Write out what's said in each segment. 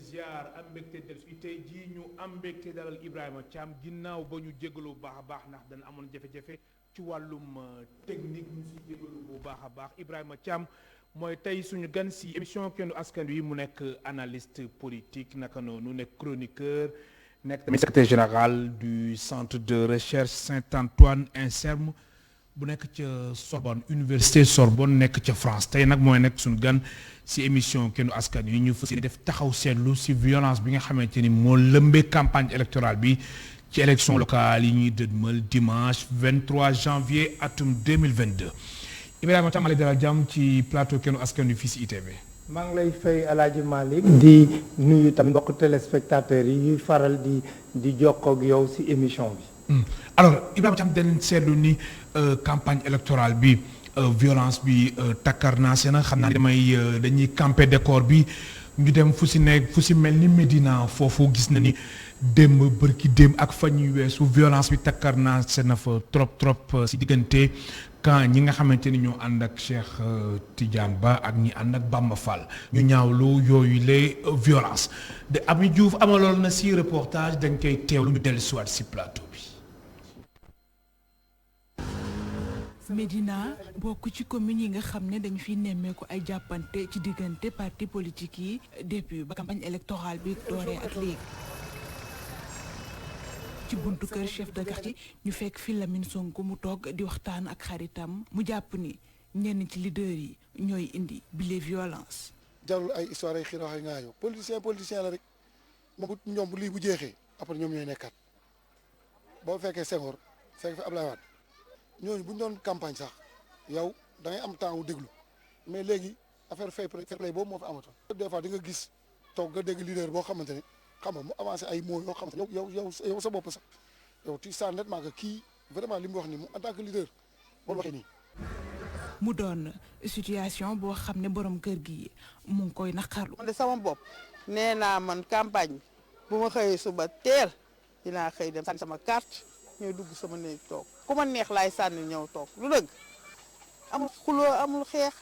ziar am mbégte del fi tey jii ñu am mbégte dalal Ibrahima Thiam ginnaaw ba ñu jégalu bu baax a baax ndax dana amoon jafe-jafe ci wàllum technique ñu si jégalu bu baax a baax Ibrahima Thiam mooy tey suñu gan si émission Kennu Askan Wi mu nekk analyste politique naka noonu nekk chroniqueur nekk tamit secrétaire général du centre de recherche Saint-Antoine INSERM bu nekk ca Sorbonne université Sorbonne nekk ca France tey nag mooy nekk suñu gan si émission Kennu Askan Wi ñu fas def taxaw seetlu si violence bi nga xamante ni moo lëmbee campagne électorale bi ci élection locale yi ñuy dëdmal dimanche 23 janvier atum 2022 Ibrahima Thiam dalal jàmm ci plateau Kennu Askan Wi fii si ITV. maa ngi lay fay El Hadj Malick di nuyu tam mbokk téléspectateurs yi ñuy faral di jokkoo ak yow si émission bi. alors Ibrahima Thiam dañ seetlu ni campagne électorale bi violence bi takkarnaase na xam naa dañuy camper décor bi ñu dem fu si mel ni Médina foofu gis na ni démb bërki démb ak fa ñuy weesu violence bi takkarnaase na fa trop si diggante quand ñi nga xamante ni ñoo ànd ak Cheikh Tidiane Ba ak ñi ànd ak Bamba Fall ñu ñaawlu yooyu les violence de Ami Diouf amaloon na si reportage dañ koy teewlu ñu dellu siwaat si plateau bi. Médina bokk ci commune yi nga xam ne dañu fi nemmeeku ay jàppante ci diggante parti politique yi depuis ba campagne électorale bi dooree ak léegi. ci buntu kër chef de quartier ñu fekk fi Lamine Sonko mu toog di waxtaan ak xaritam mu jàpp ni ñenn ci leader yi ñooy indi bile violence. jarul ay histoire ay xiiroo ay ngaañoo politicien la rek moom ñoom lii bu jeexee après ñoom ñooy nekkaat boo fekkee Senghor fekk fi Ablaye Wade ñooñu bu ñu doon campagne sax yow da ngay am temps wu déglu mais léegi affaire fair play boobu moo fi amatoon. des fois di nga gis toog nga dégg leader boo xamante ni xam nga mu avancé ay mots yoo xamante ne yow sa bopp sax yow tu sens nettement que kii vraiment li mu wax ni mu en tant que leader boo waxee nii. mu doon situation boo xam ne borom kër gi mu ngi koy naqarlu. man de sama bopp nee naa man campagne bi bu ma xëyee suba teel dinaa xëy dem sànni sama carte ñëw dugg sama néeg toog ku ma neex laay sànni ñëw toog lu dëgg amul xuloo amul xeex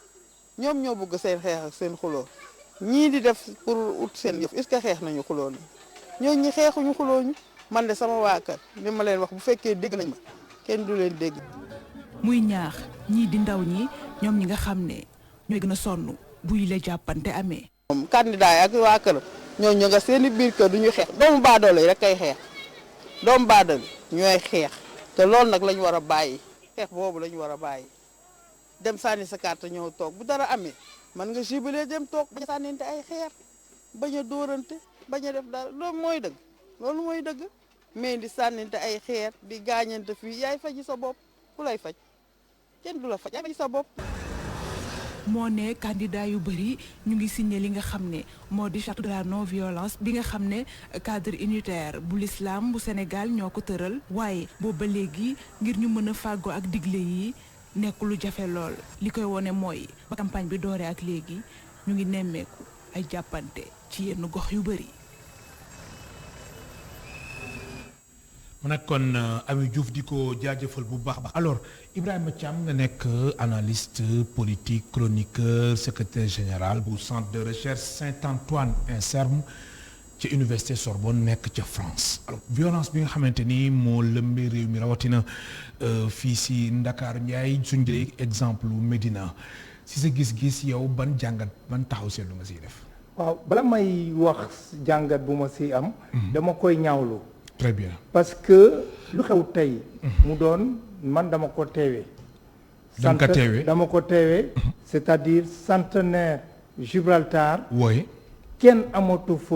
ñoom ñoo bëgg seen xeex ak seen xuloo ñii di def pour ut seen yëf est-ce que xeex nañu xuloo ñu ñooñu ñi xeexuñu xuloo ñu man de sama waa kër li ma leen wax bu fekkee dégg nañ ma kenn du leen dégg. muy ñaax ñii di ndaw ñi ñoom ñi nga xam ne ñooy gën a sonn buy la jàppante amee. moom candidat yi ak waa këram ñooñu nga seeni biir kër du ñu xeex doomu baadoolo yi rek kay xeex doomu baadoolo ñooy xeex te loolu nag lañu war a bàyyi xeex boobu lañu war a bàyyi dem sànni sa carte ñëw toog bu dara amee man nga jubilé dem toog bañ a sànninte ay xeer bañ a dóorante bañ a def dara loolu mooy dëgg mais di sànninte ay xeer di gaañante fii yaay faji sa bopp ku lay faj kenn du la faj yaay faji sa bopp. moo ne candidat yu bëri ñu ngi signé li nga xam ne moo di charte de la non violence bi nga xam ne cadre unitaire bu l'islam bu Sénégal ñoo ko tëral waaye boobu ba léegi ngir ñu mën a fàggoo ak digle yi nekk lu jafe lool li koy wone mooy ba campagne bi dooree ak léegi ñu ngi nemmeeku ay jàppante ci yenn gox yu bëri. mu nekkoon Ami Diouf di ko jaajëfal bu baax a baax. alors Ibrahima Thiam nga nekk analyste politique chroniqueur secrétaire général bu centre de recherche Saint-Antoine INSERM ci université Sorbonne nekk ca France. alors violence bi nga xamante ni moo lëmbee réew mi rawatina fii si Ndakaaru Ndiaye suñ jëlee exemple Médina si sa gis-gis yow ban jàngat ban taxaw seetlu nga siy def. waaw bala may wax jàngat bu ma si am. dama koy ñaawlu. très bien parce que lu xew tey. mu doon man dama ko teewee. dama ko teewee. c'est-à-dire centenaire Gibraltar. oui. kenn amatu fa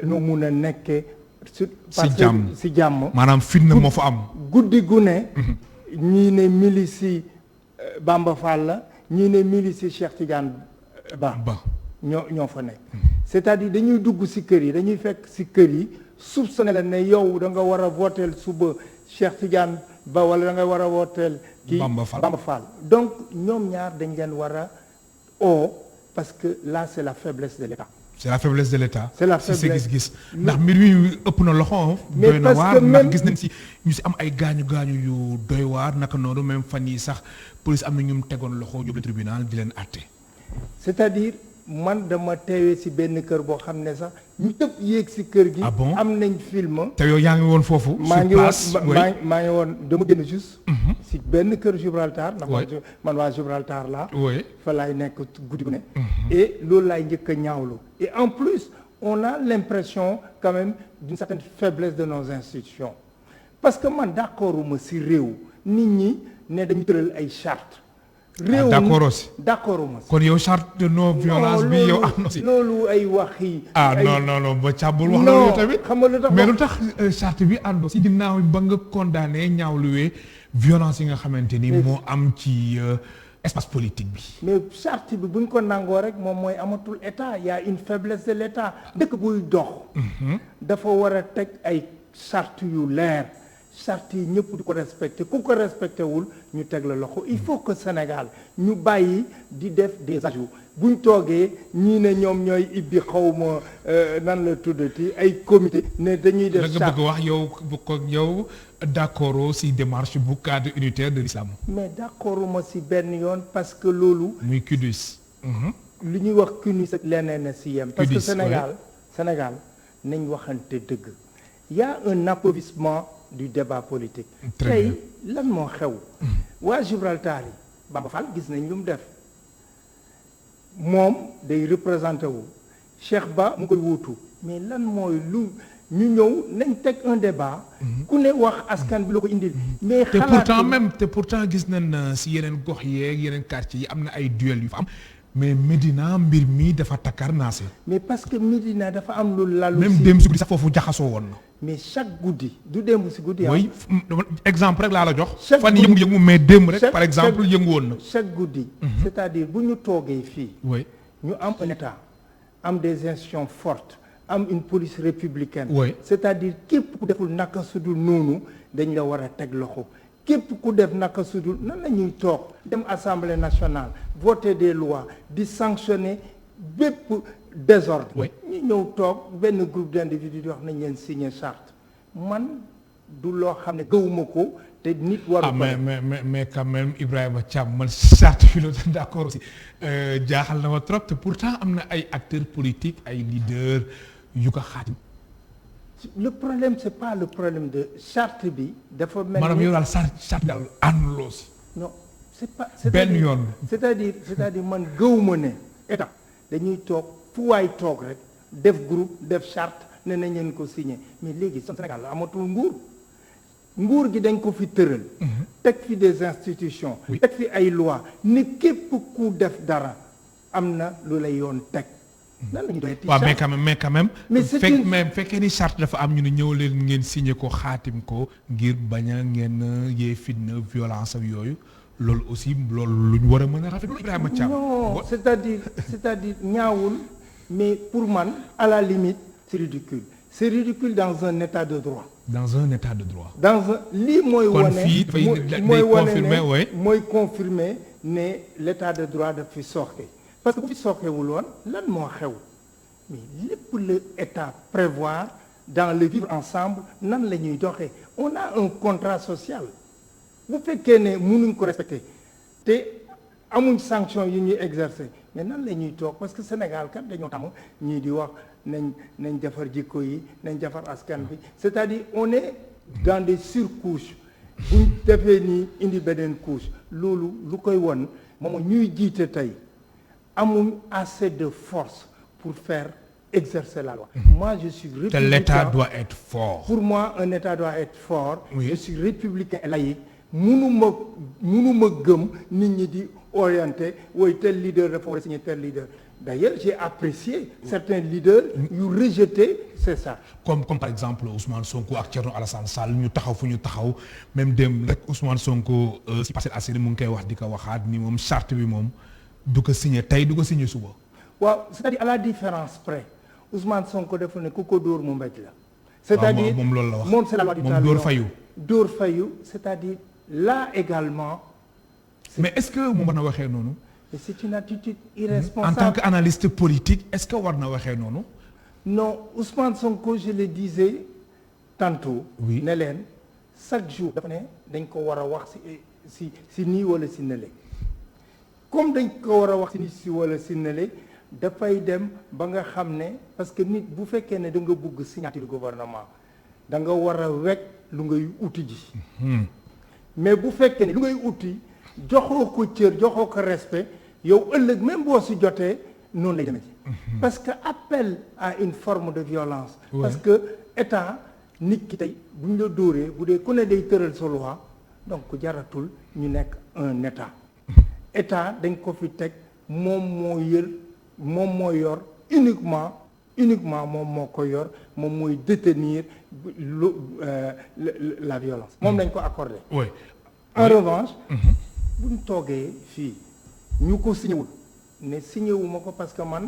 nu mun a nekkee. si jàmm maanaam fitna moo fa am. guddi gu ne. ñii ne milici Bamba Fall la ñii ne milici Cheikh Tidiane Ba. ñoo fa nekk. c'est-à-dire dañuy dugg si kër yi dañuy fekk si kër yi. soupçonné la ne yow da nga war a vooteel suba Cheikh Tidiane Ba wala da nga war a vooteel kii Bamba Fall donc ñoom ñaar dañ leen war a parce que là c'est la faiblesse de l'État. c'est la faiblesse de l'État. c'est la faiblesse si gis ndax mbir mi ëpp na loxo. doy na waar ndax gis nañ si ñu si am ay gaañu yu doy waar naka noonu même fan yi sax police am na ñu tegoon loxo yóbbu tribunal di leen àtte. c'est-à-dire man dama teewee ci benn kër boo xam ne sax ñu tëb yéeg ci kër gi. Ah bon? am nañ film. te yow yaa ngi woon foofu. maa ngi sur woon place maa ngi woon dama génn juste. ci benn kër Gibraltar. ndax man waa Gibraltar laa. oui fa laay nekk guddi gu ne. et loolu laay njëkk a ñaawlu. et en plus on a l'impression quand même d'une certaine faiblesse de nos institutions parce que man d'accorduma ci réew nit ñi ne dañu tëral ay charte réew d'accord aussi d'accorduma ci. kon yow charte de non violence bi yow am na si. loolu ay wax yi. non ba càbbul wax loolu tamit. xam nga lu tax mais lu tax charte bi àndoo si ginnaaw ba nga condamné ñaawluwee violence yi nga xamante ni moo am ci espace politique bi. mais charte bi buñ ko nangoo rek moom mooy amatul état y a une faiblesse de l'état dëkk buy dox. dafa war a teg ay charte yu leer charte yi ñëpp di ko respecté ku ko respecté wul ñu teg la loxo il faut que Sénégal ñu bàyyi di def des ajouts buñ toogee ñii ne ñoom ñooy ibbi xawma nan la tuddati ay comité ne dañuy def. la nga bëgg wax yow bu ko yow d'accord si démarche bu cadre unitaire de l'islam. mais d'accorduma si benn yoon parce que loolu. muy CUDIS. li ñuy wax CUDIS ak leneen na si yem. parce que Sénégal nañ waxante dëgg. y a un appauvrissement du débat politique. tey lan moo xew. waa Gibraltar yi Bamba Fall gis nañ lu mu def moom day représenté wu Cheikh Ba mu koy wuutu mais lan mooy lu ñu ñëw nañ teg un débat. ku ne wax askan bi la ko indil. mais te pourtant gis nañ si yeneen gox yeeg yeneen quartier yi am na ay duel yu fa am. mais Médina mbir mi dafa takkarnaase. mais parce que Médina dafa am lu lalu. même démb si guddi sax foofu jaxasoo woon na. mais chaque guddi du démb si guddi. oui exemple rek laa la jox. fan yëngu-yëngu mais démb rek. par exemple yëngu woon na. chaque guddi. c'est-à-dire bu ñu toogee fii. oui ñu am un état am des institutions fortes am une police républicaine. oui c'est-à-dire képp ku deful naka sudul noonu dañ la war a teg loxo. képp ku def naka sudul nan la ñuy toog dem assemblée nationale voter des lois di sanctionner bépp désordre. ñu ñëw toog benn groupe d'individus di wax nañ leen signer charte man du loo xam ne gëwuma ko te nit waru ko. mais quand même Ibrahima Thiam man charte bi la d'accord aussi jaaxal na ma trop te pourtant am na ay acteurs politiques ay leaders yu ko xaatim. le problème c'est pas le problème de charte bi dafa mel ni maanaam yow daal charte daal ànduloo si. non c'est pas. benn yoon. c'est-à-dire man gëwuma ne état dañuy toog fu waay toog rek def groupe def charte ne nañ leen ko signer mais léegi Sénégal amatul nguur gi dañ ko fi tëral. teg fi des institutions. teg fi ay lois ne képp ku def dara am na lu lay yoon teg. nan la ñuy doon waaw mais quand même. mais fekkee ni charte dafa am ñu ne ñëw leen ngeen signé ko xaatim ko ngir bañ a ngeen yee fitna violence ak yooyu loolu aussi loolu lu ñu war a mën a rafetlu Ibrahima Thiam. non c'est-à-dire ñaawul mais pour man à la limite c'est ridicule. C'est ridicule dans un état de droit. Dans un état de droit. lii mooy wane kon mooy confirmer ne l'état de droit daf fi sooxe parce que bu fi sooxewul woon lan moo xew mais lépp le état prévoir dans le vivre ensemble nan la ñuy doxee on a un contrat social bu fekkee ne mënuñ ko respecter te amuñ sanction yu ñuy exercer mais nan la ñuy toog parce que Sénégal kat dañoo tam ñii di wax nañ defar jikko yi nañ defar askan bi c'est-à-dire on est dans des surcouches buñ defee nii indi beneen couche loolu lu koy won moom ñuy jiite tey amuñ assez de force pour faire exercer la loi. Moi je suis républicain. L'État doit être fort. Pour moi un État doit être fort. Oui. Je suis républicain et laïque. mënuma gëm nit ñi di orienter wooy tel leader dafa war a signer tel leader. D'ailleurs j'ai apprécié certains leaders yu rejeté c'est ça. Comme par exemple Ousmane Sonko ak Thierno Alassane Sall ñu taxaw fu ñu taxaw même dem rek Ousmane Sonko si Parcelles Assainies mu ngi koy wax di ko waxaat ni moom charte bi moom du ko signer tey du ko signer suba. waaw c'est-à-dire à la différence près Ousmane Sonko dafa ne ku ko dóor mu mbéj la. c'est-à-dire moom loolu la wax moom c'est la loi du talion moom dóor fayu. dóor fayu c'est-à-dire là également. mais est-ce que mu war na waxee noonu. mais c'est une attitude irresponsable. En tant qu'analyste politique est-ce que war na waxee noonu. non Ousmane Sonko je le disais tantôt. oui ne leen chaque jour dafa ne dañ ko war a wax si nii wala si nële comme dañ ko war a wax si nii si wala si nële dafay dem ba nga xam ne parce que nit bu fekkee ne da nga bugg signature gouvernement da nga war a wekk lu ngay uti ji mais bu fekkee ne lu ngay uti joxoo ko cër joxoo ko respect yow ëllëg même boo si jotee noonu lay demee ci parce que appel à une forme de violence parce que état nit ki tey bu ñu la dóoree bu dee ku ne day tëral sa loi donc jaratul ñu nekk un état dañ ko fi teg moom moo yor uniquement moom moo ko yor moom mooy détenir la violence moom lañ ko accordé en revanche buñ toogee fii ñu ko signéwul ne signé wu ma ko parce que moi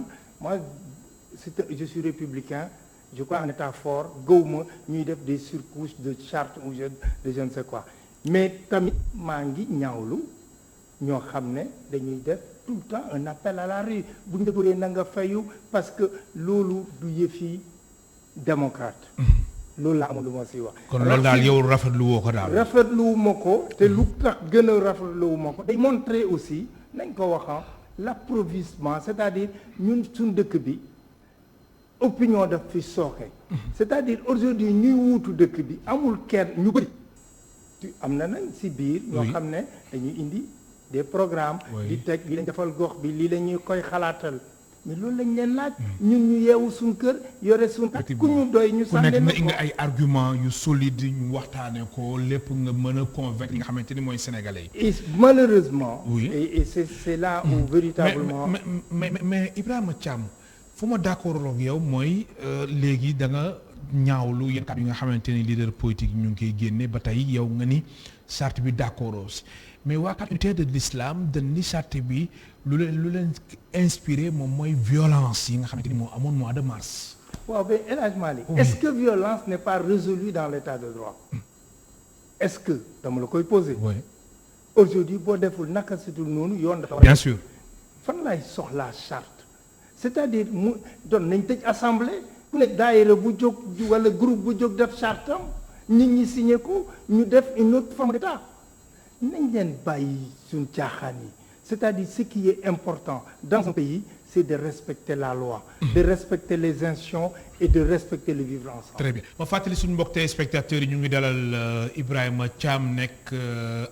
je suis républicain je crois en état fort gëwma ñuy def des surcouches de charte ou de je ne sais quoi mais tamit maa ngi ñaawlu ñoo xam ne dañuy def tout le temps un appel à la rue bu ñu defee na nga fayu parce que loolu du yëfi démocrate loolu la amul lu ma siy wax. kon loolu daal yow rafetlu woo ko daal. rafetlu ma ko te lu tax gën a rafetlu ma ko day montrer aussi nañ ko wax l'appauvrissement c'est-à-dire ñun suñ dëkk bi opinion daf fi sooxe. c'est-à-dire aujourd'hui ñuy wuutu dëkk bi amul kenn ñu bëri am na nag si biir. ñoo xam ne dañuy indi des programmes. di teg li lañ defal gox bi lii la ñuy koy xalaatal. mais loolu lañ leen laaj. ñun ñu yeewu suñ kër yore suñ. ku ñu doy ñu sànni ku nekk nga ay argument yu solide ñu waxtaanee ko lépp nga mën a convaincre li nga xamante ni mooy sénégalais yi. et malheureusement. et c'est là où véritablement. mais Ibrahima Thiam fu ma d'accord ak yow mooy léegi da nga ñaawlu yenn kàddu yi nga xamante ni leader politique ñu ngi koy génne ba tey yow nga ni charte bi d'accord aussi mais waa communauté de l'islam dañ ni charte bi lu leen inspiré moom mooy violence yi nga xamante ni moo amoon mois de mars. waaw mais El Hadj Malick est-ce que violence n'est pas résolue dans l'état de droit est-ce que dama la koy poser. oui aujourd'hui boo deful naka situl noonu yoon dafa. bien sûr. fan lay soxlaa charte c'est-à-dire mu doon nañ tëj assemblée ku nekk daayira bu jóg wala groupe bu jóg def charte am nit ñi signé ko ñu def une autre forme d'état nañ leen bàyyi suñ caaxaan yi. C'est-à-dire ce qui est important dans un pays, c'est de respecter la loi, de respecter les institutions et de respecter le vivre ensemble. Très bien ma fàttali suñu mbokk téléspectateurs yi ñu ngi dalal Ibrahima Thiam nekk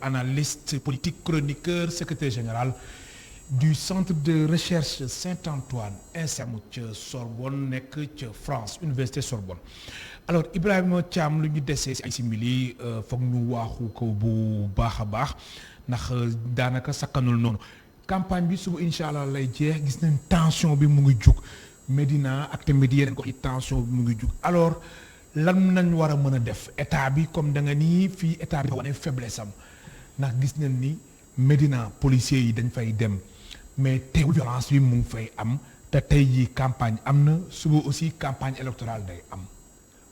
analyste politique chroniqueur secrétaire général du centre de recherche Saint-Antoine INSERM ca Sorbonne nekk ca France université Sorbonne. alors Ibrahima Thiam lu ñu desee ci ay simili foog ñu waaxu ko bu baax a baax. ndax daanaka sakkanul noonu campagne bi suba incha allah lay jeex gis nañ tension bi mu ngi jug Médina ak tamit yeneen ko tension bi mu ngi jug alors lan nañ war a mën a def état bi comme da nga nii fii état bi wane faiblesse am ndax gis nañ ni Médina policiers yi dañ fay dem mais teewul violence bi mu ngi fay am te tey jii campagne am na suba aussi campagne électorale day am.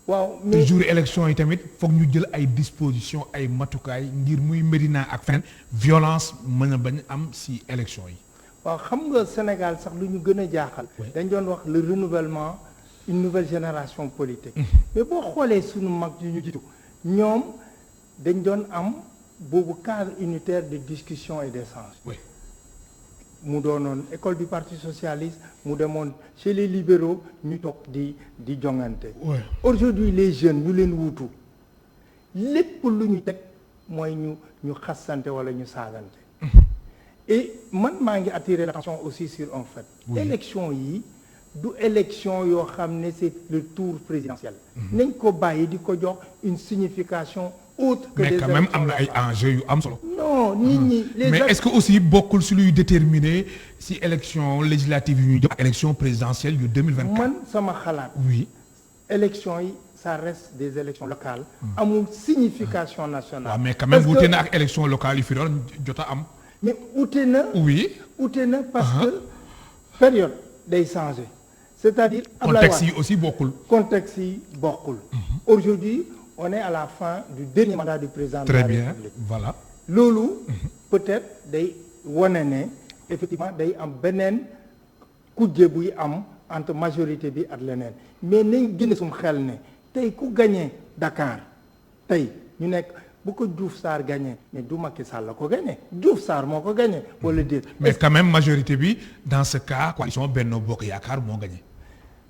waaw mais jour élection yi tamit foog ñu jël ay dispositions ay matukaay ngir muy Médina ak feneen violence mën a bañ am ci élection yi. waaw xam nga Sénégal sax lu ñu gën a jaaxal. dañ doon wax le renouvellement une nouvelle génération politique. mais boo xoolee sunu mag yu ñu jiitu ñoom dañ doon am boobu cadre unitaire de discussion et d'échange. mu doonoon école du parti socialiste mu demoon chez les libéraux ñu toog di jongante. aujourd'hui les jeunes ñu leen wuutu lépp lu ñu teg mooy ñu xasante wala ñu saagante. et man maa ngi attirer l'attention aussi sur un fait. élection yi du élection yoo xam ne c'est le tour présidentiel. nañ ko bàyyi di ko jox une signification autre que mais quand même am na ay enjeux yu am solo. non nit ñi mais est-ce que aussi bokkul si luy déterminer si élection législative yu ñu jëm ak élection présidentielle yu 2024. man sama xalaat. oui. élection yi ça reste des élections locales. amul signification nationale. waaw mais quand même wute na ak élection locale yu fi doon jot a am. mais wute na. oui. wute na parce que période day changer. c'est-à-dire contexte yi aussi bokkul. contexte yi bokkul. aujourd'hui on est à la fin du dernier mandat du président de la République. Très bien, voilà. loolu peut-être day wane ne effectivement day am beneen kujje buy am entre majorité bi ak leneen mais nañ génne suñu xel ne tey ku gagné Dakar tey ñu nekk bu ko Diouf Sarr gagné mais du Macky Sall la ko gagné Diouf Sarr moo ko gagné wala déet. mais quand même majorité bi dans ce cas coalition Benno Bokk Yaakaar moo gagné.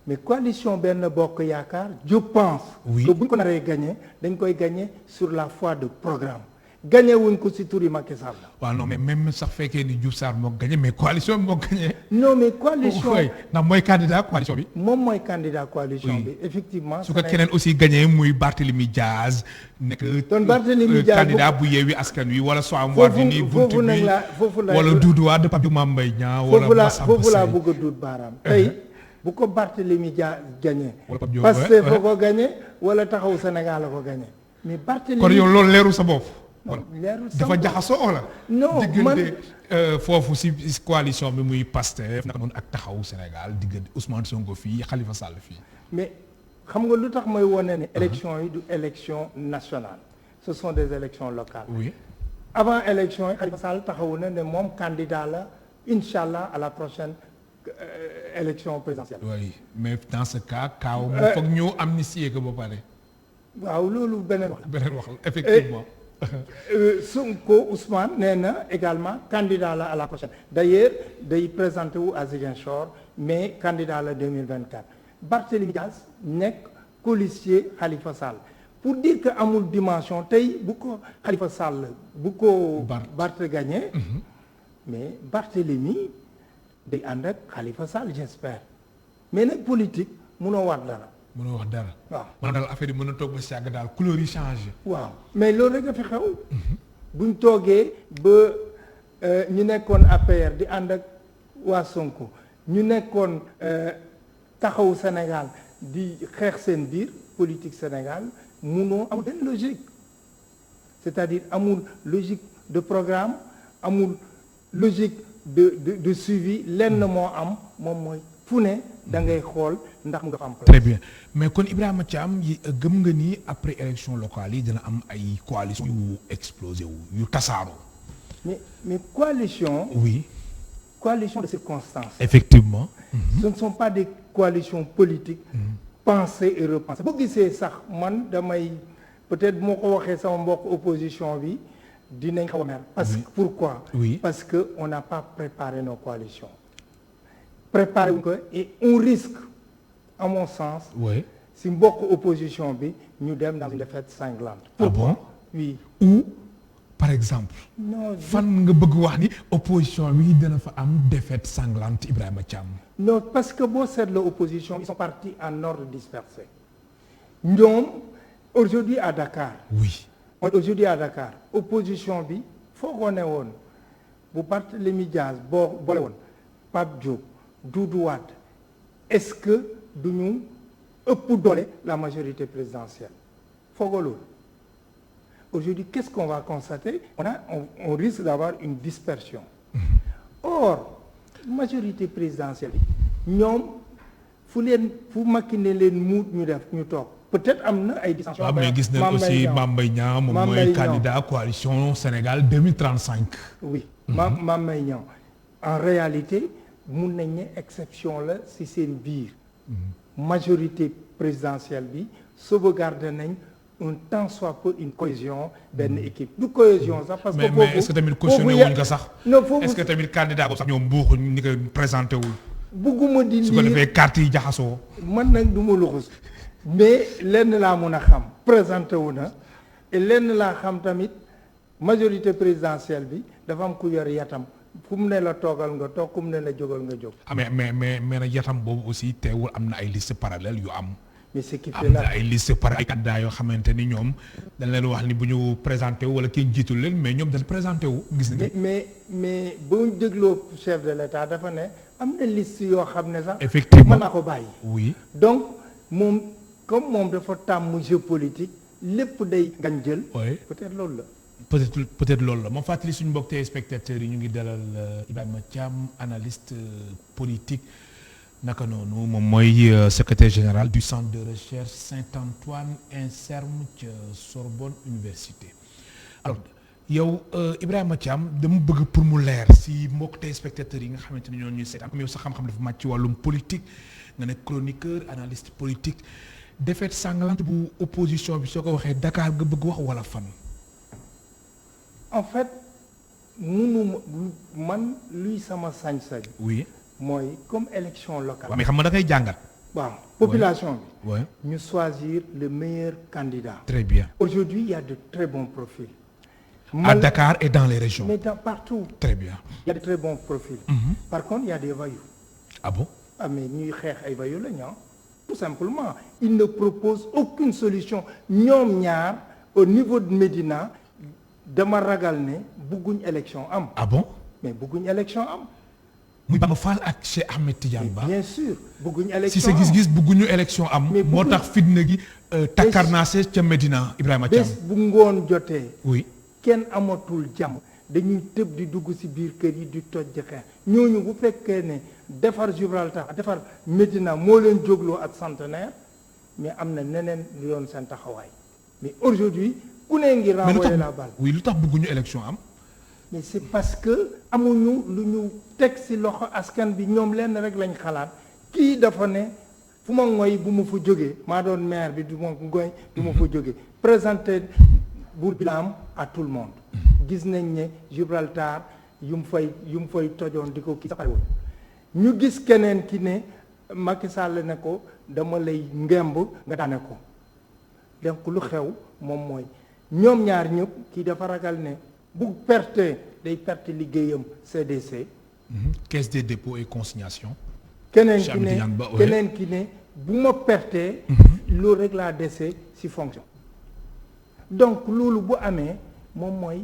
mais coalition Benno Bokk Yaakaar je pense. Oui. que bu ñu ko naree gagné dañ koy gagné sur la foi de programme gagné wuñ ko ci turi Macky Sall. waaw non mais même sax fekkee ni Diouf Sarr moo gagné mais coalition bi moo gagné. non mais coalition ndax mooy candidat coalition bi. moom mooy candidat coalition Oui. bi effectivement. su ko keneen aussi gagné muy Barthélémy Diaz. nekk Kon Barthélémy Diaz candidat bu Yewwi Askan Wi wala Soham Wardini foofu nag la foofu la wala Doudou Wade Pape Mame Mbaye Niang wala Massamba foofu laa Seye. bëgg a duut baaraam tey bu ko Barthélémy Diaz gagné Wala Pape Diop, Pastef ouais, fa ko gagné wala Taxawu Sénégal la ko gagné mais Barthélémy kon yow loolu leeru sa bopp. non leerul dafa sama jaxasoo wala. non diggante foofu si coalition bi muy Pastef naka noonu ak Taxawu Sénégal diggante Ousmane Sonko fii Khalifa Sall fii. mais xam nga lu tax mooy wane ne élection yi du élection nationale ce sont des élections locales oui. avant élection yi Khalifa Sall taxawu na ne moom candidat la incha allah à la prochaine élection présidentielle. oui mais dans ce cas kaaw mu foog ñu amnistier ko ba pare. waaw loolu beneen wax beneen wax la effectivement. Sonko Ousmane nee na également candidat la à la prochaine d'ailleurs day présenté wu à Ziguinchor mais candidat la 2024 Barthélémy Diaz nekk colistier Khalifa Sall pour dire que amul dimension tey bu ko Khalifa Sall bu ko Barth gagné mais Barthélémy day ànd ak Khalifa Sall j'espère mais nag politique munoo waat dara. mënoo wax dara. waaw man daal affaire yi mën na toog ba si yàgg daal couleur yi changé. waaw mais loolu rek a fi xew. buñ toogee ba ñu nekkoon APR di ànd ak waa Sonko ñu nekkoon Taxawu Sénégal di xeex seen biir politique Sénégal munoo amul benn logique c'est-à-dire amul logique de programme amul logique de suivi lenn moo am moom mooy fu ne da ngay xool ndax nga fa am place. très bien mais kon Ibrahima Thiam yi gëm nga ni après élection locale yi dina am ay coalition yu explosé wu yu tasaaroo. mais coalition. oui. coalition de circonstances. effectivement. Ce ne sont pas des coalitions politiques. Pensées et repensées. boo gisee sax man damay peut-être moo ko waxee sama mbokk opposition bi dinañ xaw a mer. parce que pourquoi. oui parce que on n'a pas préparé nos coalitions. préparé wuñ ko et on risque à mon sens. oui si mbokk opposition bi ñu dem dans une défaite sanglante. ah bon oui. ou par exemple. non fan nga bëgg wax ni opposition bi dina fa am défaite sanglante Ibrahima Thiam. non parce que boo seetloo opposition ils sont partis en ordre dispersé ñoom aujourd'hui à Dakar. oui. aujourd'hui à Dakar opposition bi foogoo ne woon bu Barthélémy Diaz boo boole woon Pape Diop Doudou Wade est-ce que du ñu ëpp doole la majorité présidentielle foogoo loolu aujourd'hui qu'est-ce qu'on va constater on risque d'avoir une dispersion. Or majorité présidentielle bi ñoom fu Macky ne leen muut ñu def ñu toog peut-être am na ay dissensions. waaw mais gis nañ aussi Mame Mbaye Niang moom mooy candidat coalition Sénégal 2035. oui Mame Mbaye Niang en réalité mun nañ ne exception la ci seen biir. majorité présidentielle bi sauvegarder nañ un tant soit peu une cohésion benn équipe du cohésion sax parce que foofu mais est-ce que tamit cautionné wuñ ko sax. non foofu est-ce que tamit candidat boobu sax ñoom buuxu ni ko présenté wul. bugguma di su ko defee carte yi jaxasoo. man nag du ma luxus mais lenn laa mun a xam présenté wu na et lenn laa xam tamit majorité présidentielle bi dafa am ku yor yatam ku mu ne la toogal nga toog ku mu ne la jógal nga jóg. mais nag yatam boobu aussi teewul am na ay liste parallèle yu am. mais ce qui fait am na ay liste par ay candidat yoo xamante ni ñoom dañ leen wax ni bu ñu présenté wu wala kenn jiitul leen mais ñoom dañ présenté wu. gis nga mais boo dégloo chef de l'État dafa ne am na liste yoo xam ne sax. effectivement mën naa ko bàyyi. oui donc moom comme moom dafa tàmm jeu politique lépp day gañ jël. oui peut-être loolu la. peut-être loolu la ma fàttali suñu mbokk téléspectateurs yi ñu ngi dalal Ibrahima Thiam analyste politique. naka noonu moom mooy secrétaire général du centre de recherche Saint-Antoine INSERM ca Sorbonne Université alors yow Ibrahima Thiam dama bëgg pour mu leer si mbokk téléspectateurs yi nga xamante ni ñoo ñuy seetaan comme yow sa xam-xam dafa màcc ci wàllum politique nga nekk chroniqueur analyste politique défaite sanglante bu opposition bi soo ko waxee Dakar nga bëgg wax wala fan. en fait mënuma man luy sama sañ-sañ. oui. mooy comme élection locale. mais xam nga da ngay jàngat. waaw population bi. oui. ñu choisir le meilleur candidat. très bien. Aujourd'hui, il y a de très bons profils. À Dakar et dans les régions. Mais partout. Très bien. Il y a de très bons profils. Par contre, il y a des voyous. Ah bon? Ah mais ñuy xeex ay voyous la ñoo tout simplement ils ne proposent aucune solution ñoom ñaar au niveau de Médina dama ragal ne bëgguñ élection am. Ah bon? Mais bëgguñ élection am. muy Bamba Fall ak Cheikh Ahmed Tidiane Ba. Bien sûr bëgguñ élection si sa gis-gis bëgguñu élection am. Mais moo tax fitna gi takkarnaase ca Médina Ibrahima Thiam. bés bu ngoon jotee. oui. kenn amatul jàmm dañuy tëb di dugg ci biir kër yi di toj di xeex ñooñu bu fekkee ne defar Gibraltar defar Médina moo leen jógloo ak centenaire mais am na neneen lu doon seen taxawaay mais aujourd'hui ku ne ngi renvoyer la balle. oui lu tax bëgguñu élection am. mais c'est parce que amuñu lu ñu teg ci loxo askan bi ñoom lenn rek lañ xalaat kii dafa ne fu ma ngoy bu ma fa jógee maa doon maire bi du ma ngoy du ma fa jógee présenter buur bi la am à tout le monde gis nañ ne Gibraltar yu mu fay tojoon di ko kii sax ñu gis keneen ki ne Macky Sall ne ko dama lay ngemb nga daane ko donc lu xew moom mooy ñoom ñaar ñëpp kii dafa ragal ne bu perte day perte liggéeyam CDC. Caisse des dépôts et consignation. keneen ki ne bu ma pertee loolu rek laa dese ci fonction donc loolu bu amee moom mooy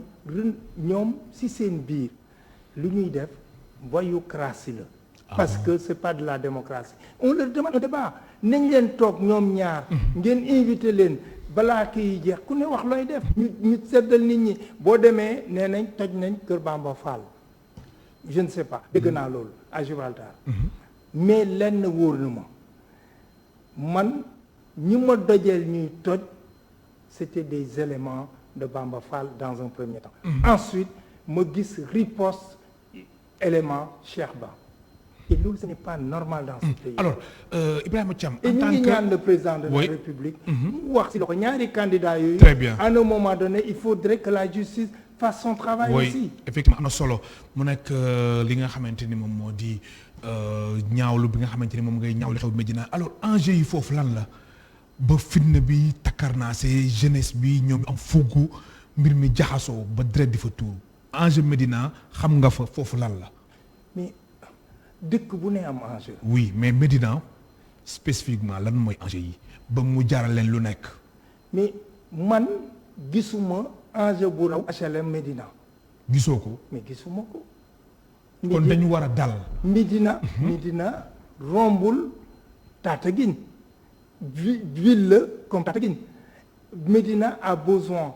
ñoom ci seen biir lu ñuy def voyoucratie la parce que c'est pas de la démocratie on leur demande un débat nañ leen toog ñoom ñaar ngeen invité leen balaa kii jeex ku ne wax looy def ñu seddal nit ñi boo demee nee nañ toj nañ Kër Bamba Fall je ne sais pas dégg naa loolu à Gibraltar mais lenn wóor na ma man ñi ma dojeel ñuy toj c'était des éléments de Bamba Fall dans un premier temps ensuite ma gis riposte élément Cheikh Ba et loolu ce n'est pas normal dans ce pays. Alors Ibrahima Thiam et en ñu tant ngi que ñaan le président de la République mu wax ci loxo ñaari candidats yooyu très bien à un moment donné il faudrait que la justice fasse son travail aussi. Effectivement am na solo mu nekk li nga xamante ni moom moo di ñaawlu bi nga xamante ni moom ngay ñaawlu xew Médina alors enjeu yi foofu lan la ba fitna bi takkarnaase jeunesse bi ñoom am fuggu mbir mi jaxasoo ba deret di fa tuur enjeu Médina xam nga fa foofu lan la. mais dëkk bu ne am enjeu. oui mais Médina spécifiquement lan mooy enjeu yi ba mu jaral leen lu nekk. mais man gisuma enjeu bu raw HLM Médina. gisoo ko. mais gisuma ko. kon dañu war a dal. Médina Médina rombul Tataguine ville la comme Tataguine Médina a besoin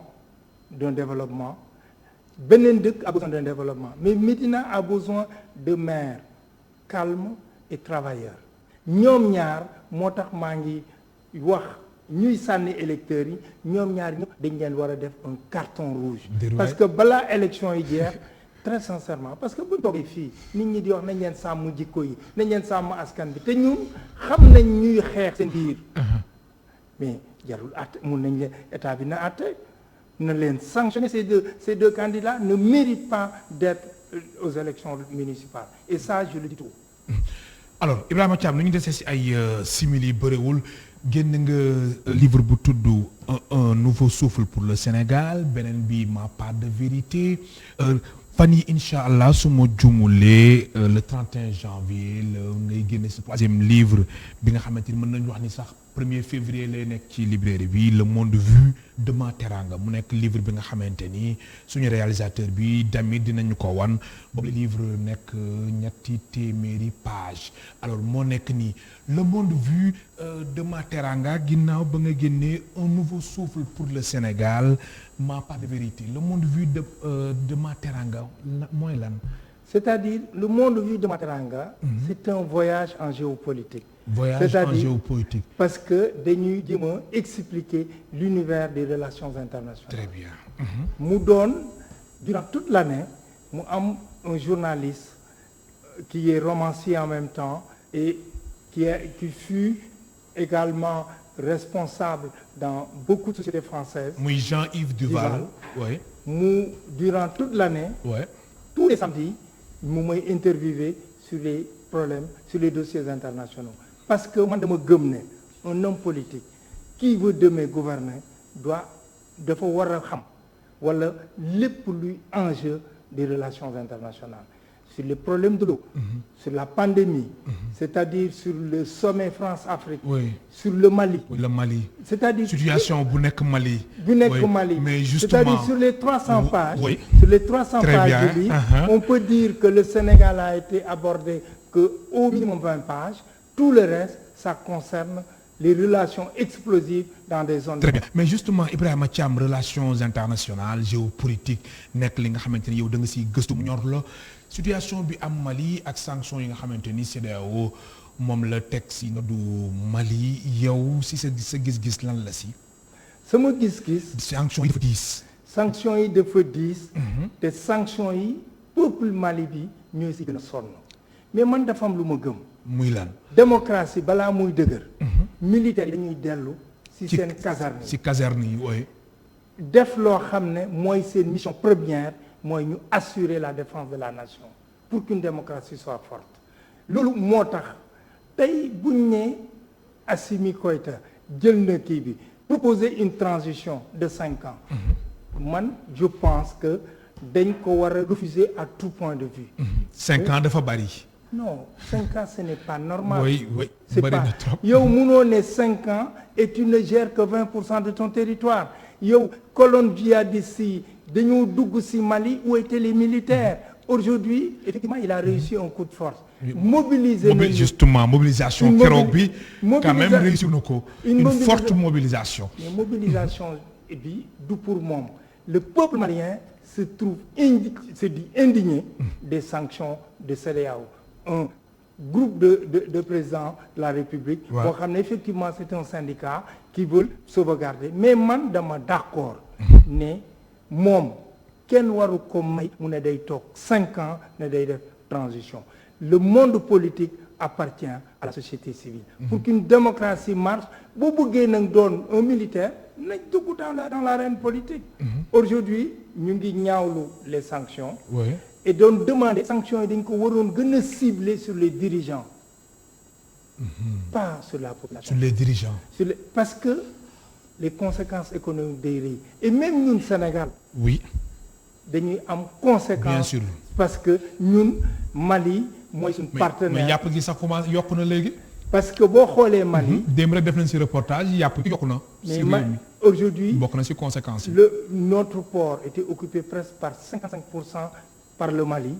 d'un développement beneen dëkk a besoin d'un développement mais Médina a besoin de maires calmes et travailleurs ñoom ñaar moo tax maa ngi wax ñuy sànni électeurs yi ñoom ñaar ñëpp dañ leen war a def un carton rouge parce que balaa élection yi jeex très sincèrement parce que buñ toogee fii nit ñi di wax nañ leen sàmm jikko yi nañ leen sàmm askan bi te ñun xam nañ ñuy xeex seen biir mais jarul àtte mun nañ leen état bi na àtte na leen sanctionner ces deux candidats ne méritent pas d'être aux élections municipales et ça je le dis tout. Alors Ibrahima Thiam nu ñu desee ci ay simili bëriwul génn nga livre bu tudd un nouveau souffle pour le Sénégal beneen bi ma part de vérité fan yi incha allah su ma jumulee le 31 janvier la ngay génne ce troisième livre bi nga xamante ni mën nañu wax ni sax 1er février lay nekk ci librairie bi Le Monde Vu de Ma Teranga mu nekk livre bi nga xamante ni suñu réalisateur bi damit dinañu ko wan boobu livre nekk 300 pages alors moo nekk nii Le Monde Vu de Ma Teranga ginnaaw ba nga génnee un nouveau souffle pour le Sénégal ma part de vérité Le Monde Vu de Ma Teranga mooy lan. C'est-à-dire Le Monde Vu de Ma Teranga c'est un voyage en géopolitique. Voyage en géopolitique. Parce que dañuy jéem a expliquer l'univers des relations internationales. Très bien. mu doon durant toute l'année mu am un journaliste qui est romancier en même temps et qui fut également responsable dans beaucoup de sociétés françaises. muy Jean-Yves Duval. Oui. durant toute l'année, tous les samedis, mu may interviewé sur les problèmes, sur les dossiers internationaux. Parce que man dama gëm ne un homme politique qui veut demain gouverner dafa war a xam wala lépp luy enjeu des relations internationales. Sur les problèmes de l'eau, sur la pandémie, c'est-à-dire sur le sommet France-Afrique, sur le Mali. Le Mali. C'est-à-dire situation bu nekk Mali. Mais justement, c'est-à-dire sur les 300 pages, sur les 300 pages du livre, on peut dire que le Sénégal a été abordé qu'au minimum 20 pages. Tout le reste, ça concerne les relations explosives dans des zones. Très bien. Mais justement, Ibrahima Thiam, relations internationales, géopolitique, nekk li nga xamante ni yow da nga siy gëstu ñor la situation bi am Mali ak sanctions yi nga xamante ni CEDEAO moom la teg si noddu Mali yow si sa gis-gis lan la si. sama gis-gis. sanctions yi dafa diis. sanctions yi dafa diis. te sanctions yi peuple Mali bi ñooy si gën a sonn mais man dafa am lu ma gëm. muy lan. démocratie balaa muy dëgër. militaires yi dañuy dellu si seen caserne yi. si caserne yi oui. def loo xam ne mooy seen mission première mooy ñu assurer la défense de la nation pour qu'une démocratie soit forte. loolu moo tax tey buñ ne Assimi Goïta jël na kii bi proposer une transition de 5 ans. man je pense que dañ ko war a refuser à tout point de vue. 5 ans dafa bari. Non, 5 ans, ce n'est pas normal. Oui. C'est pas. Yo, Mouno, 5 ans et tu ne gères que 20% de ton territoire. Yo, colonne djihadiste, de nous Dougousi Mali, où étaient les militaires? Aujourd'hui, effectivement, il a réussi un coup de force. Mobiliser. Justement, mobilisation. Quand même, réussi une forte mobilisation. Une mobilisation, et puis, d'où pour moi, le peuple malien se trouve indigné des sanctions de CEDEAO. Un groupe de présidents de la République, effectivement c'est un syndicat qui veut sauvegarder. Mais man dama d'accord ne moom kenn waru ko may mu ne day toog 5 ans ne day def transition. Le monde politique appartient à la société civile. Pour qu'une démocratie marche, boo bëggee nag doon un militaire nañ dugg dans l'arène politique. Aujourd'hui ñu ngi ñaawlu les sanctions. Et donc demander sanctions dañ ko waroon gën a cibler sur les dirigeants. Pas sur la population. Sur les dirigeants. Parce que les conséquences économiques day rëy et même ñun Sénégal. Oui. dañuy am conséquence. Bien sûr. Parce que ñun Mali mooy suñu partenaire. mais yàpp gi sax commencé yokku na léegi. parce que boo xoolee Mali. démb rek def nañ ci reportage yàpp gi yokku na. mais aujourd'hui bokk na ci conséquences yi. notre port était occupé presque par 55% par le Mali.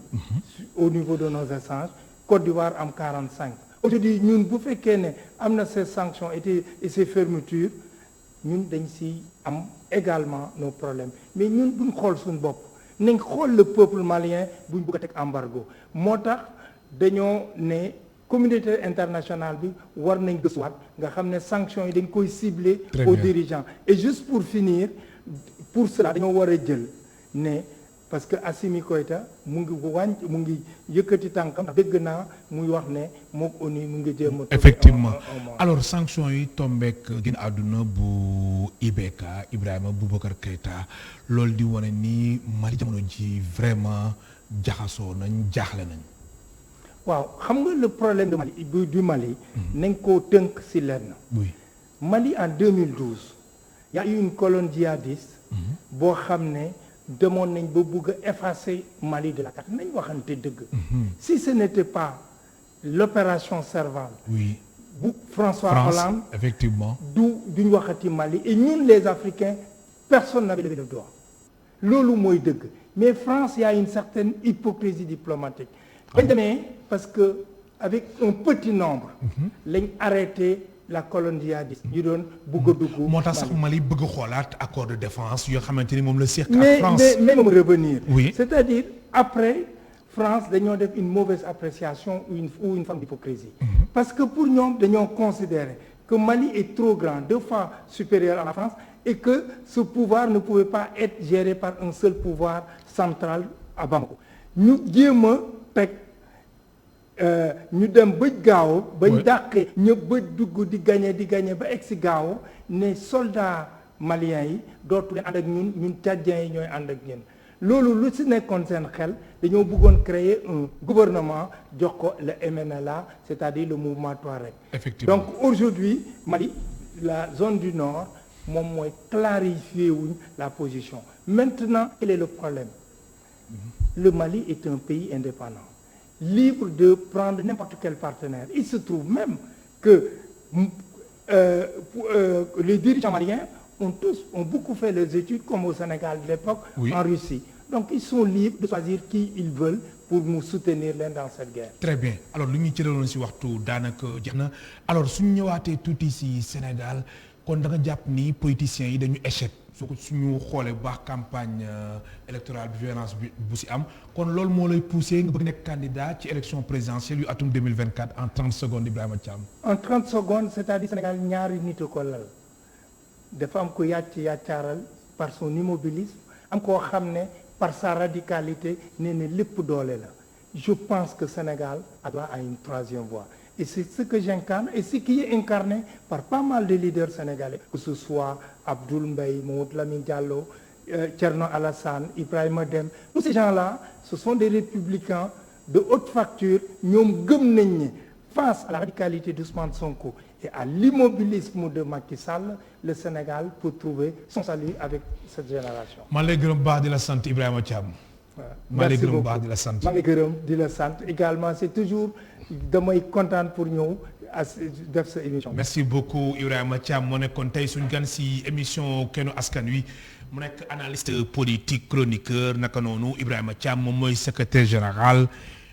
Au niveau de nos échanges. Côte d'Ivoire am 45. Aujourd'hui ñun bu fekkee ne am na ces sanctions et ces fermetures ñun dañ ci am également nos problèmes mais ñun buñ xool suñu bopp nañ xool le peuple malien buñ bëgg a teg embargo moo tax dañoo ne communauté internationale bi war nañ gëstuwaat nga xam ne sanctions yi dañ koy cibler aux dirigeants et juste pour finir pour cela dañoo war a jël ne parce que Assimi Goïta mu ngi yëkkati tànkam dégg naa muy wax ne mook ONU mu ngi jéem a effectivement alors sanctions yi tombeek gën àdduna bu IBK Ibrahima Boubacar Keïta loolu di wane ni Mali jamono ji vraiment jaxasoo nañ jaaxle nañ. waaw xam nga le problème du Mali nañ koo tënk ci lenn. oui Mali en 2012 y a eu une colonne djihadiste boo xam ne demoon nañ ba bugg a effacer Mali de la carte nañ waxante dëgg. Si ce n'était pas l'opération Serval. oui bu François Hollande effectivement. duñ waxati Mali et ñun les Africains personne n'avait levé le doigt. loolu mooy dëgg mais France y a une certaine hypocrisie diplomatique. bañ demee parce que avec un petit nombre. lañ arrêté la colonne djihadiste ñu doon bugg a dugg. moo tax sax Mali bëgg xoolaat accord de défense yoo xamante ni moom la seq ak France mais même revenir. oui c'est-à-dire après France dañoo def une mauvaise appréciation ou une forme d'hypocrisie. Parce que pour ñoom dañoo considérer que Mali est trop grand 2 fois supérieur à la France et que ce pouvoir ne pouvait pas être géré par un seul pouvoir central à Bamako. ñu jéem a teg ñu dem ba Gao bañ dàqee ñëpp ba dugg di gagner ba egg si Gao ne soldats maliens yi dootu leen ànd ak ñun tchadiens yi ñooy ànd ak ñun loolu lu si nekkoon seen xel dañoo bëggoon créer un gouvernement jox ko le MNLA c'est-à-dire le mouvement Touareg. Effectivement. Donc aujourd'hui Mali la zone du nord moom mooy clarifier wuñ la position maintenant quel est le problème? Le Mali est un pays indépendant libre de prendre n'importe quel partenaire. Il se trouve même que les dirigeants maliens ont beaucoup fait leurs études comme au Sénégal de l'époque, oui. En Russie. Donc ils sont libres de choisir qui ils veulent pour nous soutenir leen dans cette guerre. Très bien alors lu ñu cëraloon ci waxtu daanaka jeex na alors suñu ñëwaatee tuuti ci Sénégal kon da nga jàpp ni politiciens yi dañu échec suñu xoolee bu baax campagne électorale bi violence bi bu ci am kon loolu moo lay poussé nga bëgg nekk candidat ci élection présidentielle yu atum 2024 en 30 secondes Ibrahima Thiam. En 30 secondes c'est-à-dire Sénégal ñaari nit ko lal dafa am ko yàccaaral par son immobilisme am koo xam ne par sa radicalité nee na lépp doole la. Je pense que Sénégal a droit à une troisième voie et c'est ce que j'incarne et ce qui est incarné par pas mal de leaders sénégalais que ce soit Abdoul Mbaye, Mamadou Lamine Diallo, Thierno Alassane, Ibrahima Dème. Tous ces gens-là ce sont des républicains de haute facture ñoom gëm nañ ne face à la radicalité d'Ousmane Sonko et à l'immobilisme de Macky Sall le Sénégal peut trouver son salut avec cette génération. maa lay gërëm baax di la sant Ibrahima Thiam. maa lay gërëm baax di la sant. maa lay gërëm di la sant également c'est toujours damay kontaan pour ñëw def sa émission. merci beaucoup Ibrahima Thiam moo nekkoon tey suñu gan ci émission Kennu Askan Wi mu nekk analyste politique chroniqueur naka noonu Ibrahima Thiam moom mooy secrétaire général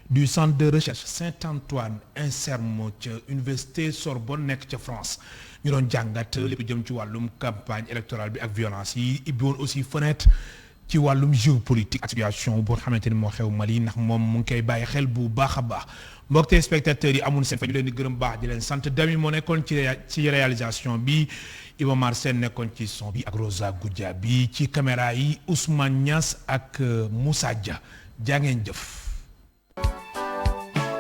du centre de recherche Saint-Antoine INSERM ca université Sorbonne nekk ca France ñu doon jàngat lépp jëm ci wàllum campagne électorale bi ak violence yi ibbi woon aussi fenêtre ci wàllum géopolitique ak situation boo xamante ni moo xew Mali ndax moom mu ngi koy bàyyi xel bu baax a baax mbokk téléspectateurs yi amul seen fa ñu leen di gërëm baax di leen sant Dami moo nekkoon ci réalisation bi Iba Mar Sène nekkoon ci son bi ak Rosa Goudia bi ci caméra yi Ousmane Niass ak Moussa Dia jaa ngeen jëf.